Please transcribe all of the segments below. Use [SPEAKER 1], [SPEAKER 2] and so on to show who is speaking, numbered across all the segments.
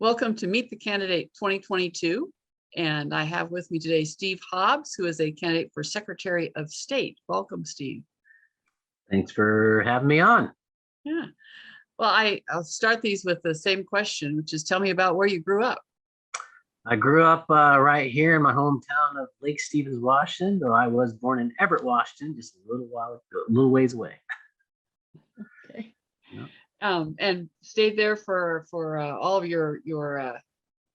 [SPEAKER 1] Welcome to Meet the Candidate 2022. And I have with me today Steve Hobbs, who is a candidate for Secretary of State. Welcome, Steve.
[SPEAKER 2] Thanks for having me on.
[SPEAKER 1] Yeah. Well, I'll start these with the same question, which is tell me about where you grew up.
[SPEAKER 2] I grew up right here in my hometown of Lake Stevens, Washington, though I was born in Everett, Washington, just a little ways away.
[SPEAKER 1] Okay.
[SPEAKER 2] Yeah.
[SPEAKER 1] And stayed there for all of your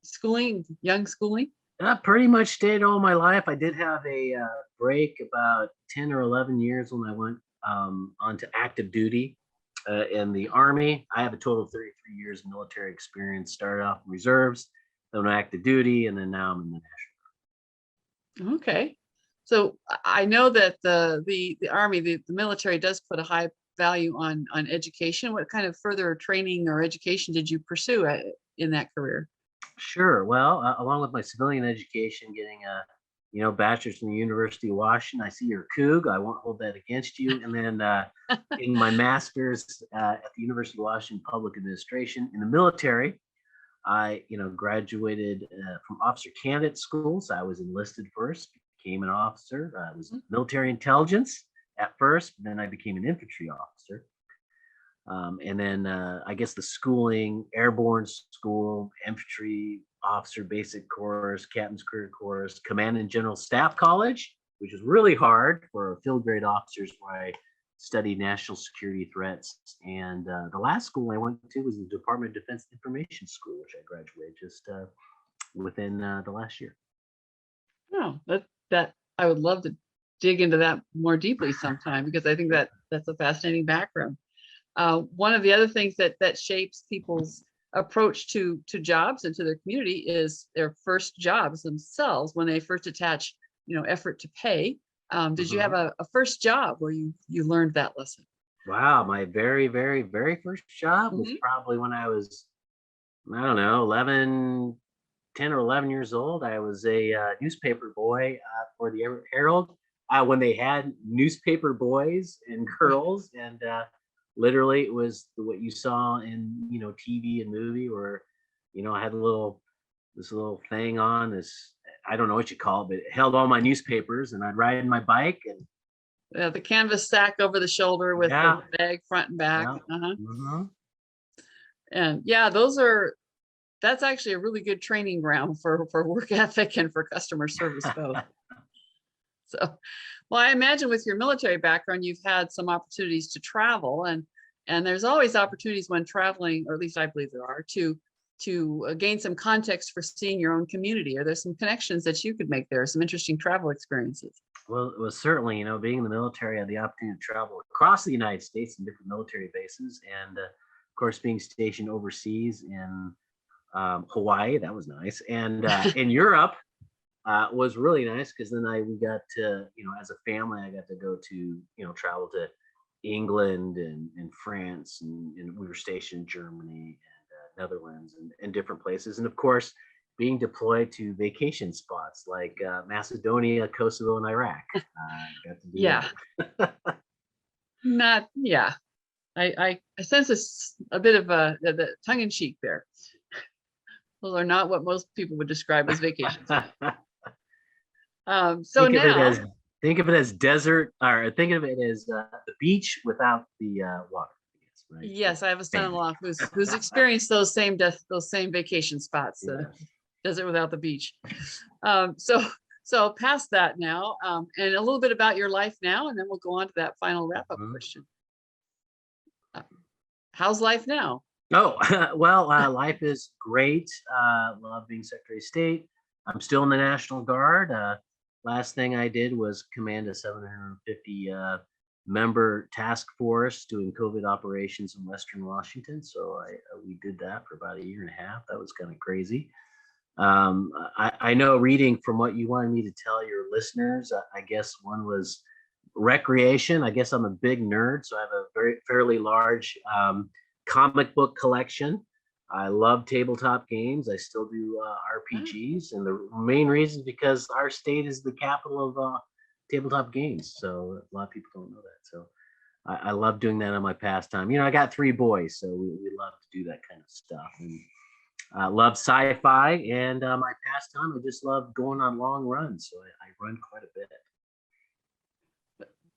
[SPEAKER 1] schooling, young schooling?
[SPEAKER 2] I pretty much stayed all my life. I did have a break about 10 or 11 years when I went onto active duty in the Army. I have a total of 33 years of military experience. Started off in reserves, then active duty, and then now I'm in the National Guard.
[SPEAKER 1] Okay. So I know that the Army, the military does put a high value on education. What kind of further training or education did you pursue in that career?
[SPEAKER 2] Sure. Well, along with my civilian education, getting a bachelor's from the University of Washington. I see you're a Coug. I won't hold that against you. And then getting my master's at the University of Washington Public Administration in the military. I graduated from officer candidate school. So I was enlisted first, became an officer. I was military intelligence at first, then I became an infantry officer. And then I guess the schooling, airborne school, infantry officer basic course, captain's career course, command and general staff college, which is really hard for field grade officers where I studied national security threats. And the last school I went to was the Department of Defense Information School, which I graduated just within the last year.
[SPEAKER 1] Oh, that I would love to dig into that more deeply sometime, because I think that's a fascinating background. One of the other things that shapes people's approach to jobs and to their community is their first jobs themselves, when they first attach effort to pay. Did you have a first job where you learned that lesson?
[SPEAKER 2] Wow, my very, very, very first job was probably when I was, I don't know, 10 or 11 years old. I was a newspaper boy for the Everett Herald when they had newspaper boys and girls, and literally it was what you saw in TV and movie, where I had this little thing on, this, I don't know what you call it, but it held all my newspapers, and I'd ride my bike, and
[SPEAKER 1] the canvas sack over the shoulder with the bag front and back. And that's actually a really good training ground for work ethic and for customer service both. So, well, I imagine with your military background, you've had some opportunities to travel, and there's always opportunities when traveling, or at least I believe there are, to gain some context for seeing your own community. Are there some connections that you could make there, some interesting travel experiences?
[SPEAKER 2] Well, it was certainly, being in the military, I had the opportunity to travel across the United States in different military bases, and of course, being stationed overseas in Hawaii, that was nice, and in Europe was really nice, because then we got to, as a family, I got to go to, travel to England and France, and we were stationed in Germany and Netherlands and different places, and of course, being deployed to vacation spots like Macedonia, Kosovo, and Iraq. Got to do
[SPEAKER 1] that. I sense a bit of the tongue-in-cheek there. Those are not what most people would describe as vacations.
[SPEAKER 2] Think of it as desert, or think of it as the beach without the water. Right?
[SPEAKER 1] Yes, I have a son-in-law who's experienced those same vacation spots. Desert without the beach. So past that now, and a little bit about your life now, and then we'll go on to that final wrap-up question. How's life now?
[SPEAKER 2] Oh, well, life is great. Love being Secretary of State. I'm still in the National Guard. Last thing I did was command a 750 member task force doing COVID operations in Western Washington. So we did that for about a year and a half. That was kind of crazy. I know, reading from what you wanted me to tell your listeners, I guess one was recreation. I guess I'm a big nerd, so I have a fairly large comic book collection. I love tabletop games. I still do RPGs, and the main reason is because our state is the capital of tabletop games. So a lot of people don't know that. So I love doing that on my pastime. I got 3 boys, so we love to do that kind of stuff. And love sci-fi, and my pastime, I just love going on long runs. So I run quite a bit.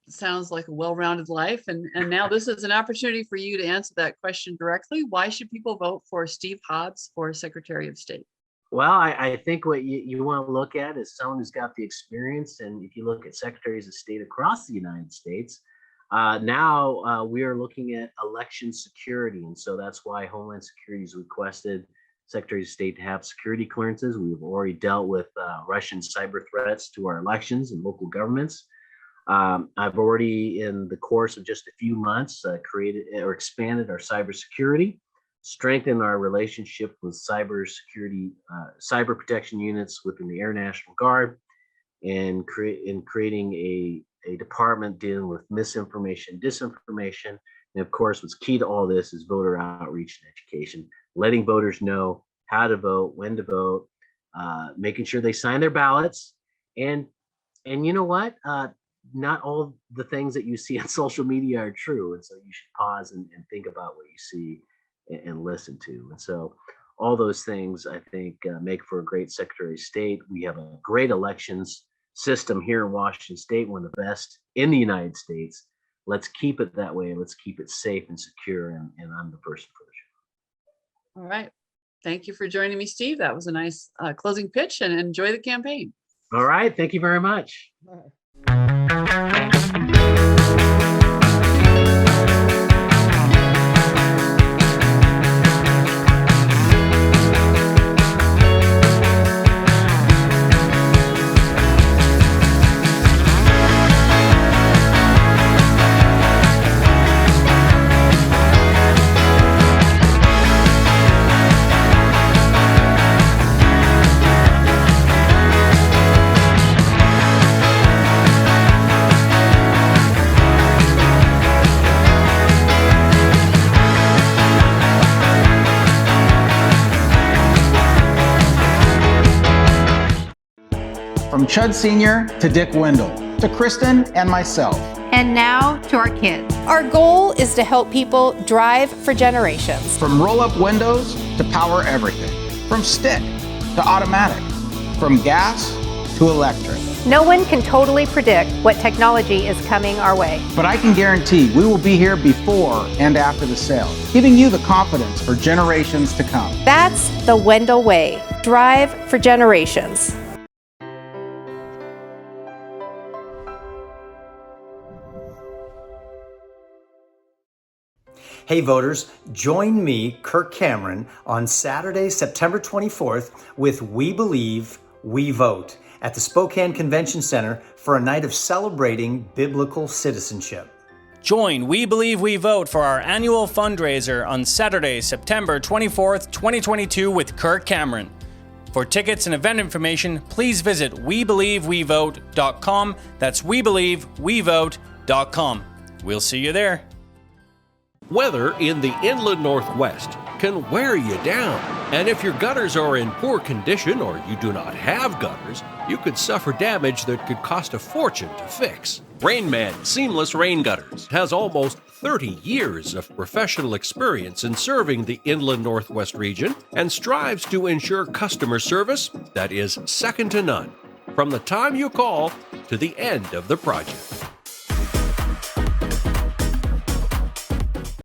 [SPEAKER 1] Sounds like a well-rounded life. And now this is an opportunity for you to answer that question directly. Why should people vote for Steve Hobbs for Secretary of State?
[SPEAKER 2] Well, I think what you want to look at is someone who's got the experience. And if you look at secretaries of state across the United States, now we are looking at election security. And so that's why Homeland Security has requested Secretary of State to have security clearances. We've already dealt with Russian cyber threats to our elections and local governments. I've already, in the course of just a few months, created or expanded our cybersecurity, strengthened our relationship with cybersecurity, cyber protection units within the Air National Guard, and creating a department dealing with misinformation, disinformation. And of course, what's key to all this is voter outreach and education, letting voters know how to vote, when to vote, making sure they sign their ballots. And you know what? Not all the things that you see on social media are true. And so you should pause and think about what you see and listen to. And so all those things, I think, make for a great Secretary of State. We have a great elections system here in Washington State, one of the best in the United States. Let's keep it that way. Let's keep it safe and secure. And I'm the person for the show.
[SPEAKER 1] All right. Thank you for joining me, Steve. That was a nice closing pitch, and enjoy the campaign.
[SPEAKER 2] All right. Thank you very much.
[SPEAKER 1] All right.
[SPEAKER 3] From Chud Sr. to Dick Wendell, to Kristen and myself.
[SPEAKER 4] And now to our kids.
[SPEAKER 5] Our goal is to help people drive for generations.
[SPEAKER 3] From roll-up windows to power everything. From stick to automatic. From gas to electric.
[SPEAKER 4] No one can totally predict what technology is coming our way.
[SPEAKER 3] But I can guarantee we will be here before and after the sale, giving you the confidence for generations to come.
[SPEAKER 5] That's the Wendell way. Drive for generations.
[SPEAKER 6] Hey voters, join me, Kirk Cameron, on Saturday, September 24th with We Believe, We Vote at the Spokane Convention Center for a night of celebrating biblical citizenship.
[SPEAKER 7] Join We Believe We Vote for our annual fundraiser on Saturday, September 24th, 2022 with Kirk Cameron. For tickets and event information, please visit WeBelieveWeVote.com. That's WeBelieveWeVote.com. We'll see you there.
[SPEAKER 8] Weather in the inland Northwest can wear you down. And if your gutters are in poor condition or you do not have gutters, you could suffer damage that could cost a fortune to fix. Rainman Seamless Rain Gutters has almost 30 years of professional experience in serving the inland Northwest region and strives to ensure customer service that is second to none from the time you call to the end of the project.